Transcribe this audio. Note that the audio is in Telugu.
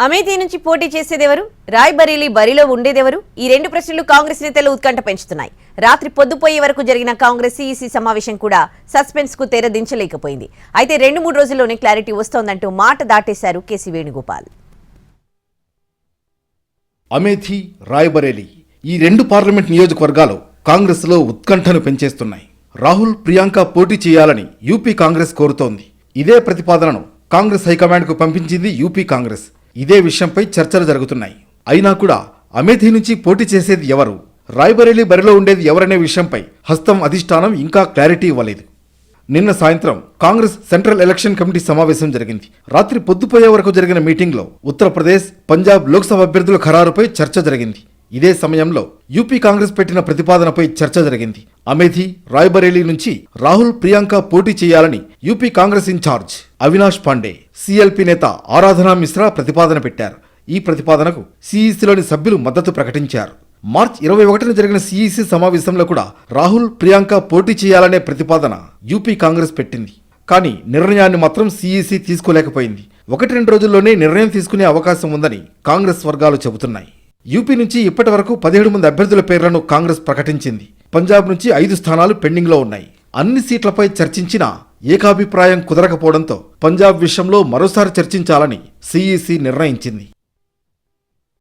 అమేథీ నుంచి పోటీ చేసేదెవరు, రాయ్బరేలీ బరిలో ఉండేదెవరు? ఈ రెండు ప్రశ్నలు కాంగ్రెస్ నేతలు ఉత్కంఠ పెంచుతున్నాయి. రాత్రి పొద్దుపోయే వరకు జరిగిన కాంగ్రెస్ సిఇసి సమావేశం కూడా సస్పెన్స్ కు తెరదించలేకపోయింది. అయితే 2-3 రోజుల్లోనే క్లారిటీ వస్తోందంటూ మాట దాటేశారు కేసీ వేణుగోపాల్. అమేథీ, రాయ్బరేలీ ఈ రెండు పార్లమెంట్ నియోజకవర్గాలు కాంగ్రెస్ లో ఉత్కంఠను పెంచేస్తున్నాయి. రాహుల్, ప్రియాంక పోటీ చేయాలని యూపీ కాంగ్రెస్ కోరుతోంది. ఇదే ప్రతిపాదనను కాంగ్రెస్ హైకమాండ్ కు పంపించింది యూపీ కాంగ్రెస్. ఇదే విషయంపై చర్చలు జరుగుతున్నాయి. అయినా కూడా అమేథీ నుంచి పోటీ చేసేది ఎవరు, రాయ్బరేలీ బరిలో ఉండేది ఎవరనే విషయంపై హస్తం అధిష్టానం ఇంకా క్లారిటీ ఇవ్వలేదు. నిన్న సాయంత్రం కాంగ్రెస్ సెంట్రల్ ఎలక్షన్ కమిటీ సమావేశం జరిగింది. రాత్రి పొద్దుపోయే వరకు జరిగిన మీటింగ్లో ఉత్తరప్రదేశ్, పంజాబ్ లోక్సభ అభ్యర్థుల ఖరారుపై చర్చ జరిగింది. ఇదే సమయంలో యూపీ కాంగ్రెస్ పెట్టిన ప్రతిపాదనపై చర్చ జరిగింది. అమేథీ, రాయ్బరేలీ నుంచి రాహుల్, ప్రియాంక పోటీ చేయాలని UP Congress incharge Avinash Pandey, CLP నేత ఆరాధనా మిశ్రా ప్రతిపాదన పెట్టారు. ఈ ప్రతిపాదనకు సిఇసిలోని సభ్యులు మద్దతు ప్రకటించారు. మార్చి 21న జరిగిన సిఇసి సమావేశంలో కూడా రాహుల్, ప్రియాంక పోటీ చేయాలనే ప్రతిపాదన యూపీ కాంగ్రెస్ పెట్టింది. కానీ నిర్ణయాన్ని మాత్రం సిఇసి తీసుకోలేకపోయింది. 1-2 రోజుల్లోనే నిర్ణయం తీసుకునే అవకాశం ఉందని కాంగ్రెస్ వర్గాలు చెబుతున్నాయి. యూపీ నుంచి ఇప్పటి వరకు 17 మంది అభ్యర్థుల పేర్లను కాంగ్రెస్ ప్రకటించింది. పంజాబ్ నుంచి 5 స్థానాలు పెండింగ్లో ఉన్నాయి. అన్ని సీట్లపై చర్చించినా ఏకాభిప్రాయం కుదరకపోవడంతో పంజాబ్ విషయంలో మరోసారి చర్చించాలని సిఇసి నిర్ణయించింది.